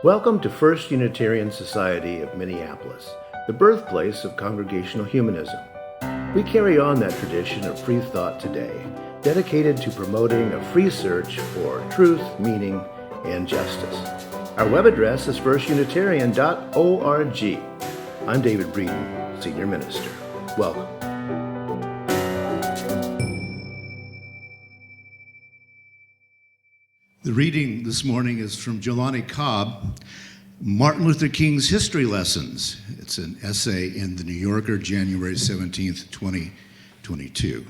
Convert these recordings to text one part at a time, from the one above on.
Welcome to First Unitarian Society of Minneapolis, the birthplace of Congregational Humanism. We carry on that tradition of free thought today, dedicated to promoting a free search for truth, meaning, and justice. Our web address is firstunitarian.org. I'm David Breeden, Senior Minister. Welcome. The reading this morning is from Jelani Cobb, Martin Luther King's History Lessons. It's an essay in The New Yorker, January 17th, 2022.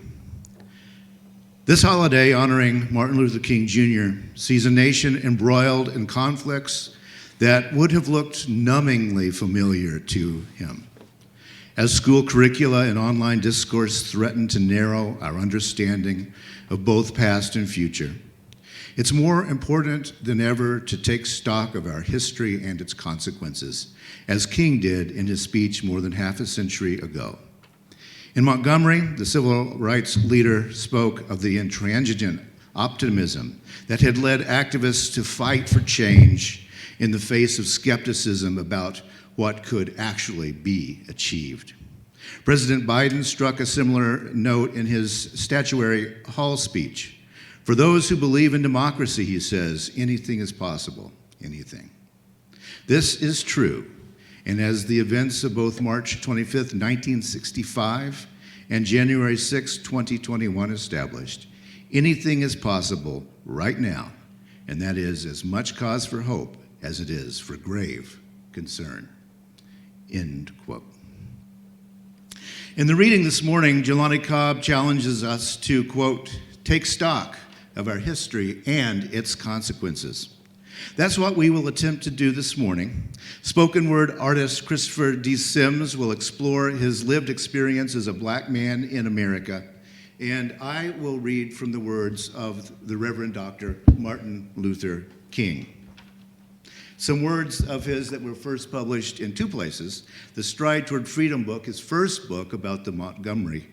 This holiday honoring Martin Luther King Jr. sees a nation embroiled in conflicts that would have looked numbingly familiar to him. As school curricula and online discourse threaten to narrow our understanding of both past and future, it's more important than ever to take stock of our history and its consequences, as King did in his speech more than half a century ago. In Montgomery, the civil rights leader spoke of the intransigent optimism that had led activists to fight for change in the face of skepticism about what could actually be achieved. President Biden struck a similar note in his Statuary Hall speech. For those who believe in democracy, he says, anything is possible, anything. This is true, and as the events of both March 25th, 1965 and January 6, 2021 established, anything is possible right now, and that is as much cause for hope as it is for grave concern. End quote. In the reading this morning, Jelani Cobb challenges us to, quote, take stock of our history and its consequences. That's what we will attempt to do this morning. Spoken word artist Christopher D. Sims will explore his lived experience as a black man in America, and I will read from the words of the Reverend Dr. Martin Luther King. Some words of his that were first published in two places. The Stride Toward Freedom book, his first book about the Montgomery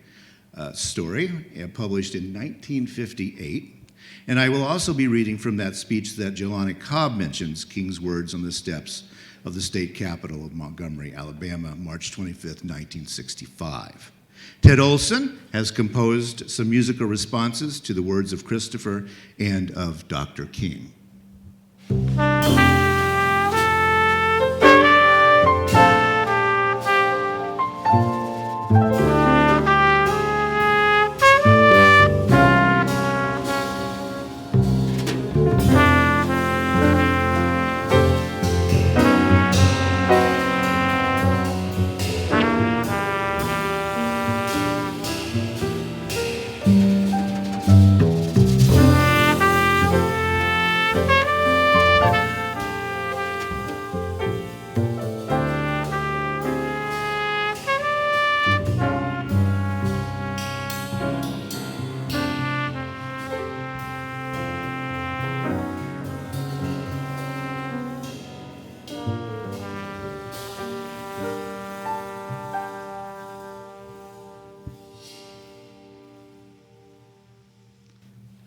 story, published in 1958. And I will also be reading from that speech that Jelani Cobb mentions, King's words on the steps of the state capitol of Montgomery, Alabama, March 25th, 1965. Ted Olson has composed some musical responses to the words of Christopher and of Dr. King.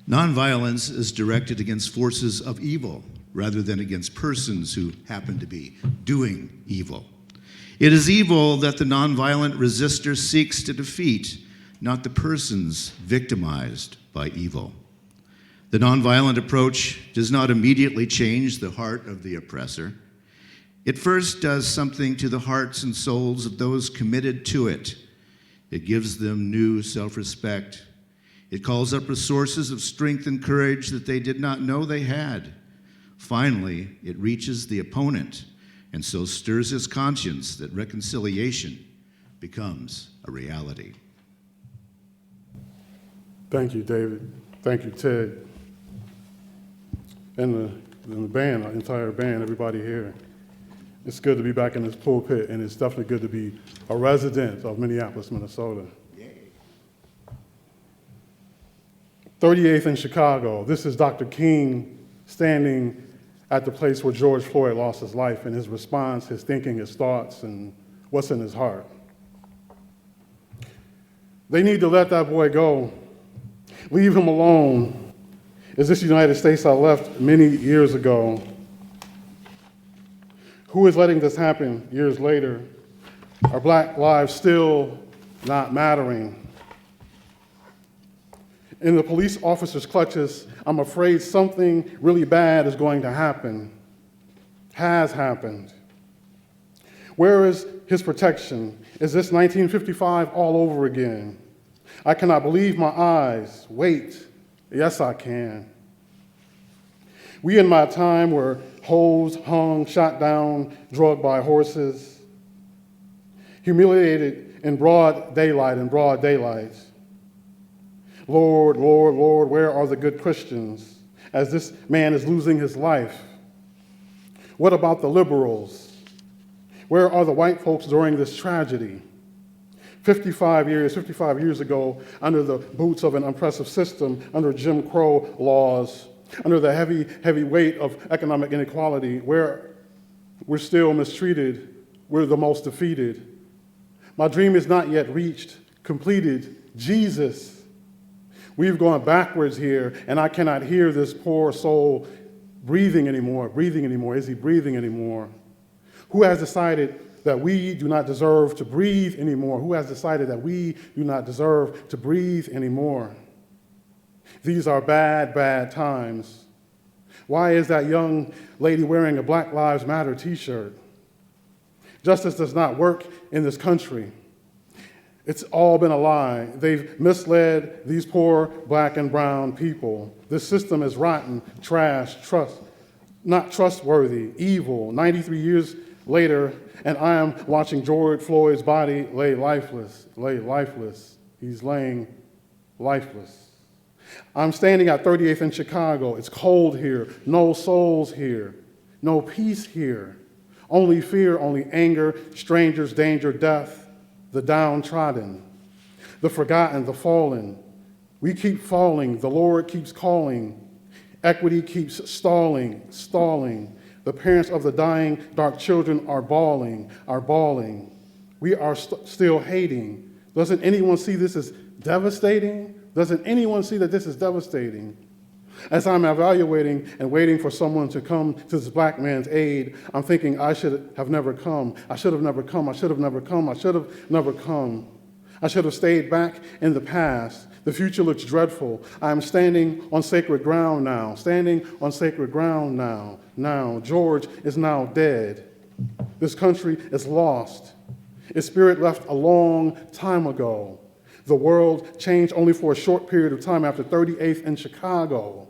Nonviolence is directed against forces of evil rather than against persons who happen to be doing evil. It is evil that the nonviolent resistor seeks to defeat, not the persons victimized by evil. The nonviolent approach does not immediately change the heart of the oppressor. It first does something to the hearts and souls of those committed to it. It gives them new self-respect. It calls up resources of strength and courage that they did not know they had. Finally, it reaches the opponent and so stirs his conscience that reconciliation becomes a reality. Thank you, David. Thank you, Ted. And the band, our entire band, everybody here. It's good to be back in this pulpit, and it's definitely good to be a resident of Minneapolis, Minnesota. 38th in Chicago. This is Dr. King standing at the place where George Floyd lost his life, and his response, his thinking, his thoughts, and what's in his heart. They need to let that boy go. Leave him alone. Is this United States I left many years ago? Who is letting this happen years later? Are black lives still not mattering? In the police officer's clutches, I'm afraid something really bad is going to happen, has happened. Where is his protection? Is this 1955 all over again? I cannot believe my eyes. Wait, yes I can. We in my time were hosed, hung, shot down, drugged by horses, humiliated in broad daylight, Lord, Lord, Lord, where are the good Christians as this man is losing his life? What about the liberals? Where are the white folks during this tragedy? 55 years ago, under the boots of an oppressive system, under Jim Crow laws, under the heavy weight of economic inequality, where we're still mistreated, we're the most defeated. My dream is not yet reached, completed. Jesus. We've gone backwards here, and I cannot hear this poor soul breathing anymore. Is he breathing anymore? Who has decided that we do not deserve to breathe anymore? Who has decided that we do not deserve to breathe anymore? These are bad, bad times. Why is that young lady wearing a Black Lives Matter t-shirt? Justice does not work in this country. It's all been a lie. They've misled these poor black and brown people. This system is rotten, trash, not trustworthy, evil. 93 years later, and I am watching George Floyd's body lay lifeless. He's laying lifeless. I'm standing at 38th in Chicago. It's cold here, no souls here, no peace here. Only fear, only anger, strangers, danger, death, the downtrodden, the forgotten, the fallen. We keep falling, the Lord keeps calling. Equity keeps stalling. The parents of the dying dark children are bawling. We are still hating. Doesn't anyone see this as devastating? Doesn't anyone see that this is devastating? As I'm evaluating and waiting for someone to come to this black man's aid, I'm thinking I should have never come. I should have never come. I should have stayed back in the past. The future looks dreadful. I'm standing on sacred ground now. Now, George is now dead. This country is lost. Its spirit left a long time ago. The world changed only for a short period of time after 38th in Chicago.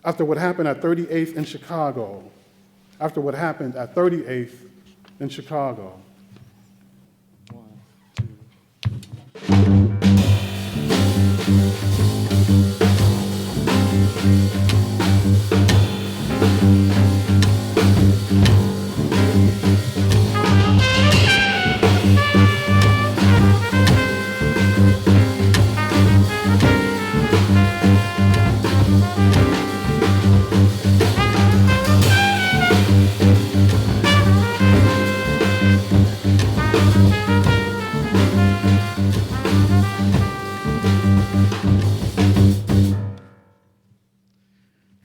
After what happened at 38th in Chicago.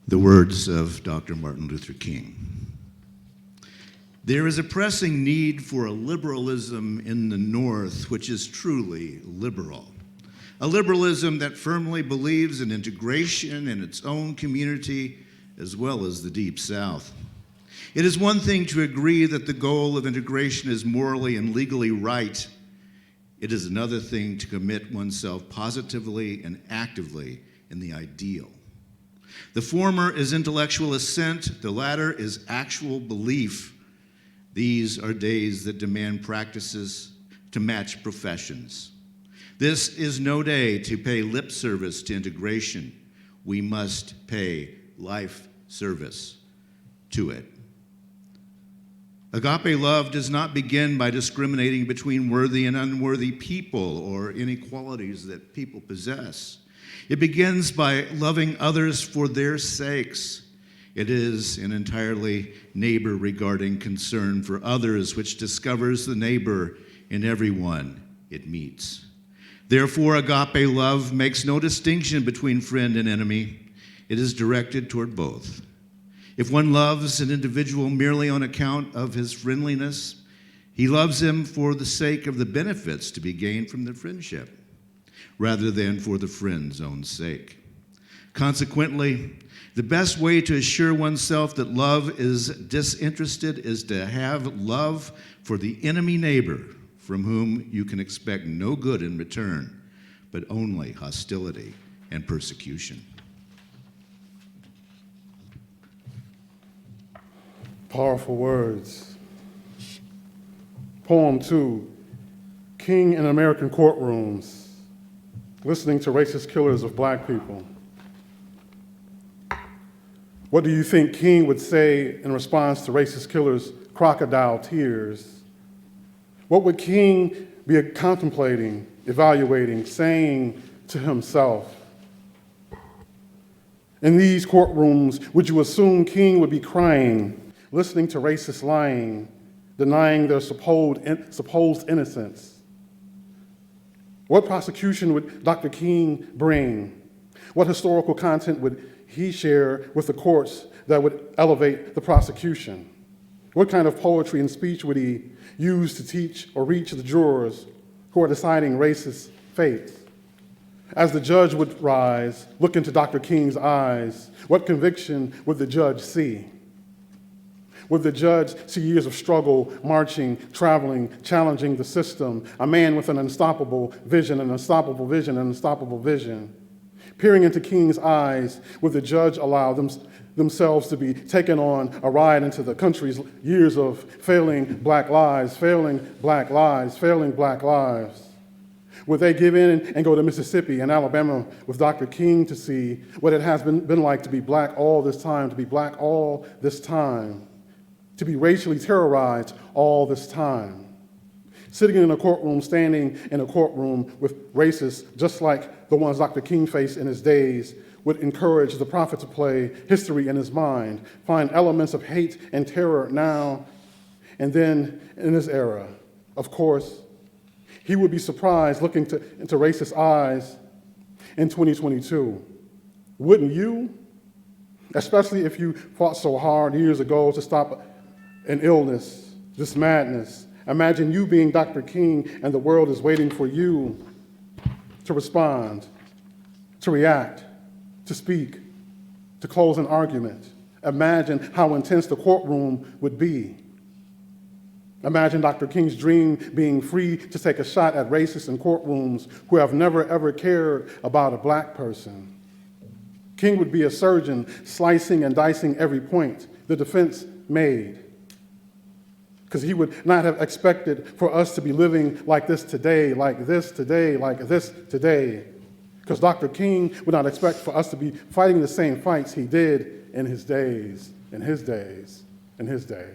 The words of Dr. Martin Luther King. There is a pressing need for a liberalism in the North which is truly liberal. A liberalism that firmly believes in integration in its own community as well as the Deep South. It is one thing to agree that the goal of integration is morally and legally right. It is another thing to commit oneself positively and actively in the ideal. The former is intellectual assent, the latter is actual belief. These are days that demand practices to match professions. This is no day to pay lip service to integration. We must pay life service to it. Agape love does not begin by discriminating between worthy and unworthy people or inequalities that people possess. It begins by loving others for their sakes. It is an entirely neighbor-regarding concern for others which discovers the neighbor in everyone it meets. Therefore, agape love makes no distinction between friend and enemy. It is directed toward both. If one loves an individual merely on account of his friendliness, he loves him for the sake of the benefits to be gained from the friendship, rather than for the friend's own sake. Consequently, the best way to assure oneself that love is disinterested is to have love for the enemy neighbor from whom you can expect no good in return, but only hostility and persecution. Powerful words. Poem 2, King in American Courtrooms, listening to racist killers of black people. What do you think King would say in response to racist killers' crocodile tears? What would King be contemplating, evaluating, saying to himself? In these courtrooms, would you assume King would be crying, listening to racists lying, denying their supposed innocence? What prosecution would Dr. King bring? What historical content would he share with the courts that would elevate the prosecution? What kind of poetry and speech would he use to teach or reach the jurors who are deciding racist fates? As the judge would rise, look into Dr. King's eyes, what conviction would the judge see? Would the judge see years of struggle, marching, traveling, challenging the system, a man with an unstoppable vision, an unstoppable vision, an unstoppable vision? Peering into King's eyes, would the judge allow themselves to be taken on a ride into the country's years of failing black lives, failing black lives, failing black lives? Would they give in and go to Mississippi and Alabama with Dr. King to see what it has been like to be black all this time, to be black all this time, to be racially terrorized all this time? Sitting in a courtroom, standing in a courtroom with racists just like the ones Dr. King faced in his days would encourage the prophet to play history in his mind, find elements of hate and terror now and then in this era. Of course, he would be surprised looking into racist eyes in 2022. Wouldn't you? Especially if you fought so hard years ago to stop an illness, this madness. Imagine you being Dr. King and the world is waiting for you to respond, to react, to speak, to close an argument. Imagine how intense the courtroom would be. Imagine Dr. King's dream being free to take a shot at racists in courtrooms who have never ever cared about a black person. King would be a surgeon slicing and dicing every point the defense made, because he would not have expected for us to be living like this today, like this today, like this today. Because Dr. King would not expect for us to be fighting the same fights he did in his days, in his days, in his days.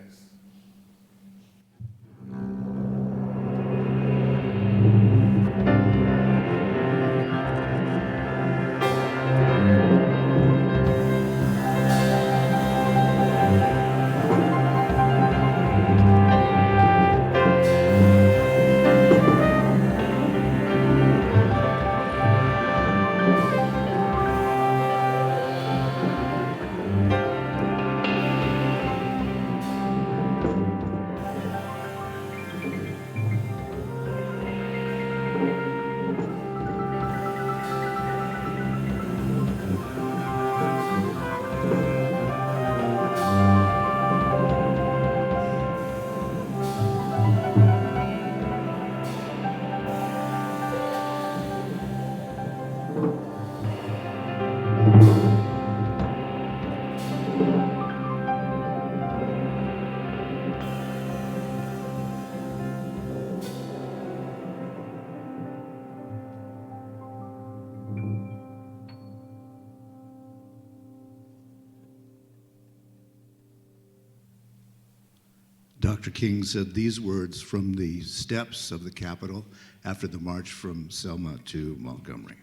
Dr. King said these words from the steps of the Capitol after the march from Selma to Montgomery.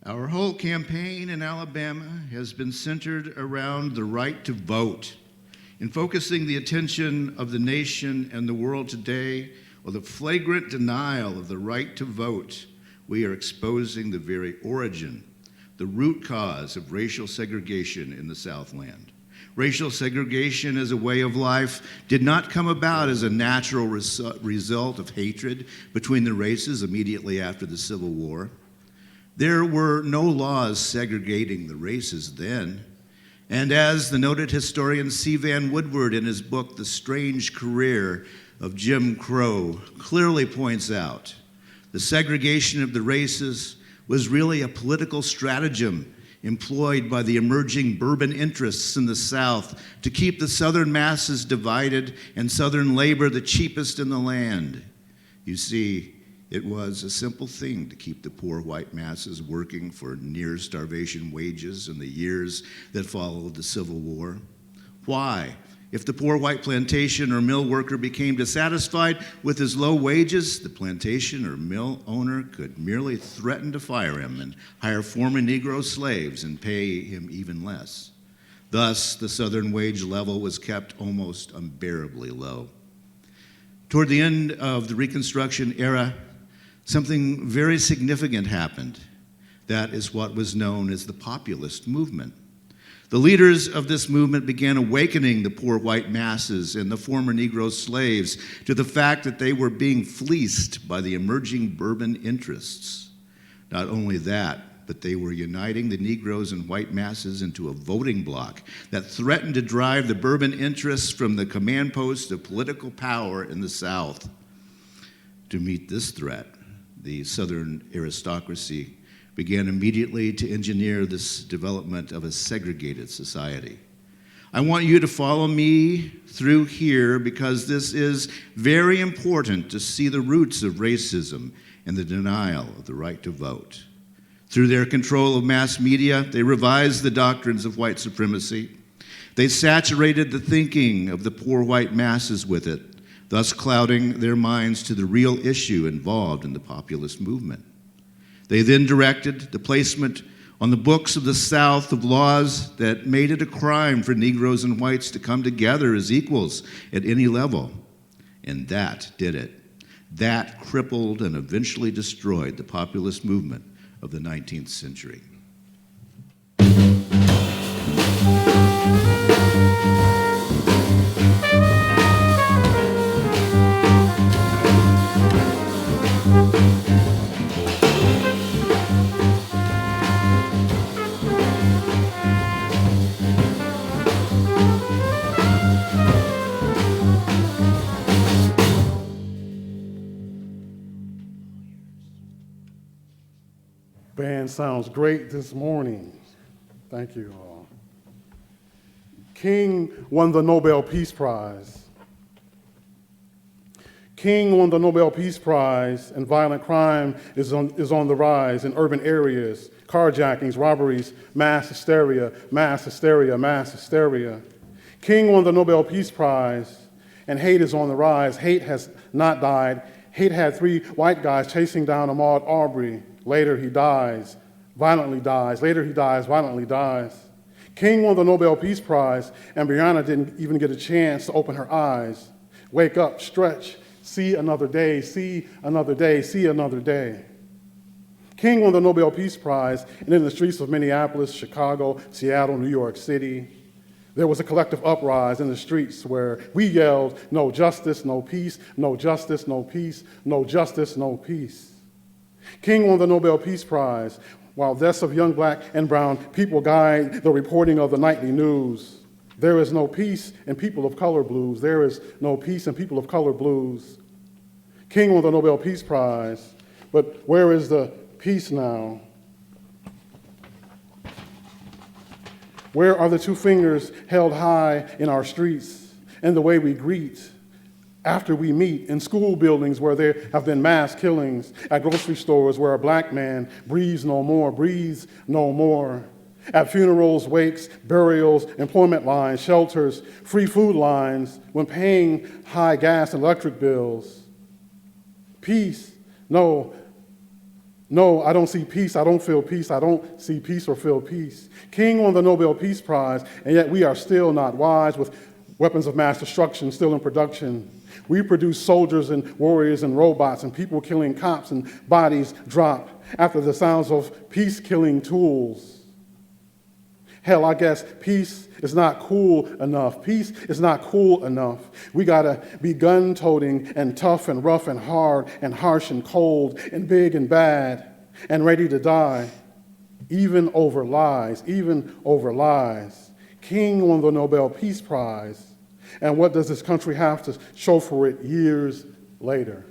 Our whole campaign in Alabama has been centered around the right to vote. In focusing the attention of the nation and the world today on the flagrant denial of the right to vote, we are exposing the very origin, the root cause of racial segregation in the Southland. Racial segregation as a way of life did not come about as a natural result of hatred between the races immediately after the Civil War. There were no laws segregating the races then. And as the noted historian C. Van Woodward in his book, The Strange Career of Jim Crow, clearly points out, the segregation of the races was really a political stratagem employed by the emerging bourbon interests in the South to keep the Southern masses divided and Southern labor the cheapest in the land. You see, it was a simple thing to keep the poor white masses working for near starvation wages in the years that followed the Civil War. Why? If the poor white plantation or mill worker became dissatisfied with his low wages, the plantation or mill owner could merely threaten to fire him and hire former Negro slaves and pay him even less. Thus, the Southern wage level was kept almost unbearably low. Toward the end of the Reconstruction era, something very significant happened. That is what was known as the populist movement. The leaders of this movement began awakening the poor white masses and the former Negro slaves to the fact that they were being fleeced by the emerging bourbon interests. Not only that, but they were uniting the Negroes and white masses into a voting bloc that threatened to drive the bourbon interests from the command post of political power in the South. To meet this threat, the Southern aristocracy began immediately to engineer this development of a segregated society. I want you to follow me through here because this is very important to see the roots of racism and the denial of the right to vote. Through their control of mass media, they revised the doctrines of white supremacy. They saturated the thinking of the poor white masses with it, thus clouding their minds to the real issue involved in the populist movement. They then directed the placement on the books of the South of laws that made it a crime for Negroes and whites to come together as equals at any level. And that did it. That crippled and eventually destroyed the populist movement of the 19th century. Band sounds great this morning. Thank you all. King won the Nobel Peace Prize. King won the Nobel Peace Prize, and violent crime is on the rise in urban areas. Carjackings, robberies, mass hysteria, mass hysteria, mass hysteria. King won the Nobel Peace Prize, and hate is on the rise. Hate has not died. Hate had 3 white guys chasing down Ahmaud Arbery. Later he dies, violently dies. Later he dies, violently dies. King won the Nobel Peace Prize, and Breonna didn't even get a chance to open her eyes. Wake up, stretch, see another day, see another day, see another day. King won the Nobel Peace Prize, and in the streets of Minneapolis, Chicago, Seattle, New York City, there was a collective uprising in the streets where we yelled, no justice, no peace, no justice, no peace, no justice, no peace. King won the Nobel Peace Prize, while deaths of young black and brown people guide the reporting of the nightly news. There is no peace in people of color blues. There is no peace in people of color blues. King won the Nobel Peace Prize, but where is the peace now? Where are the 2 fingers held high in our streets and the way we greet? After we meet, in school buildings where there have been mass killings, at grocery stores where a black man breathes no more, at funerals, wakes, burials, employment lines, shelters, free food lines, when paying high gas and electric bills. Peace, no, I don't see peace, I don't feel peace, I don't see peace or feel peace. King won the Nobel Peace Prize, and yet we are still not wise with weapons of mass destruction still in production. We produce soldiers and warriors and robots and people killing cops, and bodies drop after the sounds of peace-killing tools. Hell, I guess peace is not cool enough. Peace is not cool enough. We gotta be gun-toting and tough and rough and hard and harsh and cold and big and bad and ready to die, even over lies, even over lies. King won the Nobel Peace Prize, and what does this country have to show for it years later?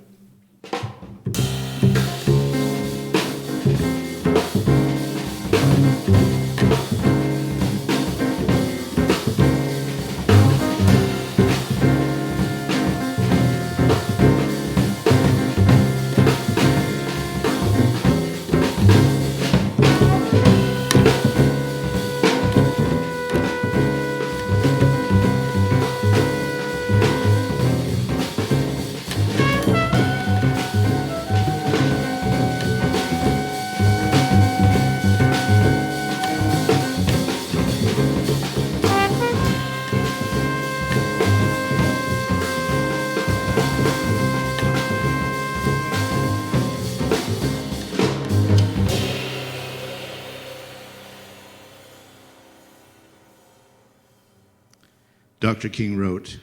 Dr. King wrote,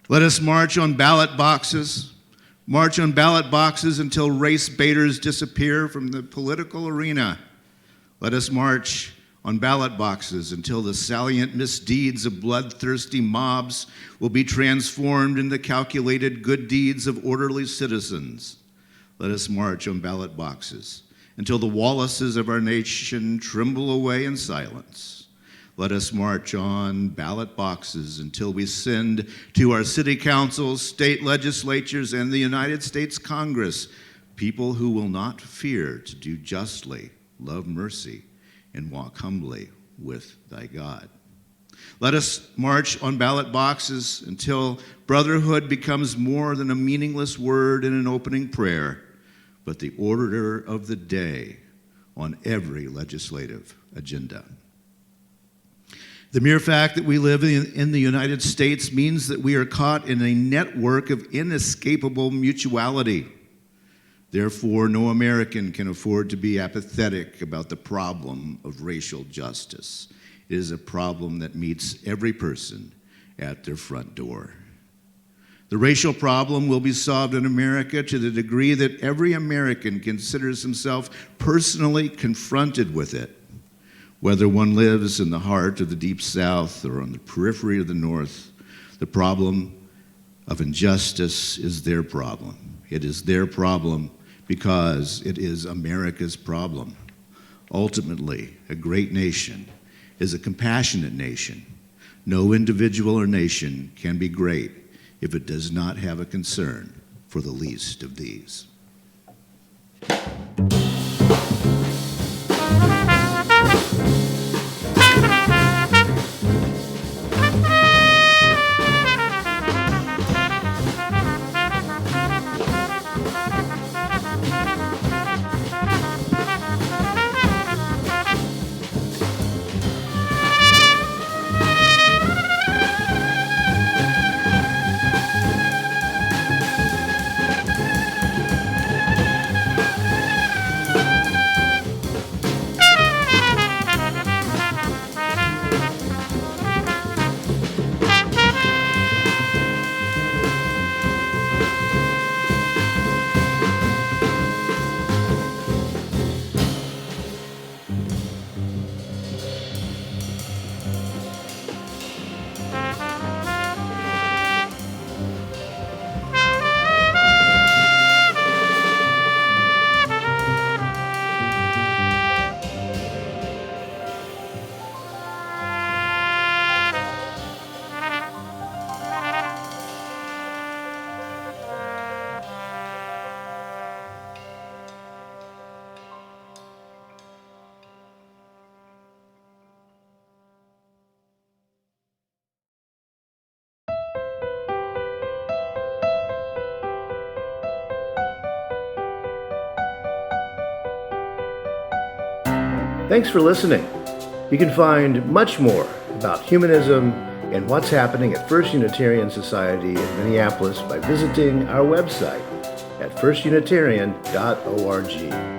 "Let us march on ballot boxes until race baiters disappear from the political arena. Let us march on ballot boxes until the salient misdeeds of bloodthirsty mobs will be transformed into calculated good deeds of orderly citizens. Let us march on ballot boxes until the Wallaces of our nation tremble away in silence. Let us march on ballot boxes until we send to our city councils, state legislatures, and the United States Congress people who will not fear to do justly, love mercy, and walk humbly with thy God. Let us march on ballot boxes until brotherhood becomes more than a meaningless word in an opening prayer, but the order of the day on every legislative agenda. The mere fact that we live in the United States means that we are caught in a network of inescapable mutuality. Therefore, no American can afford to be apathetic about the problem of racial justice. It is a problem that meets every person at their front door. The racial problem will be solved in America to the degree that every American considers himself personally confronted with it. Whether one lives in the heart of the Deep South or on the periphery of the North, the problem of injustice is their problem. It is their problem because it is America's problem. Ultimately, a great nation is a compassionate nation. No individual or nation can be great if it does not have a concern for the least of these. Thanks for listening. You can find much more about humanism and what's happening at First Unitarian Society in Minneapolis by visiting our website at firstunitarian.org.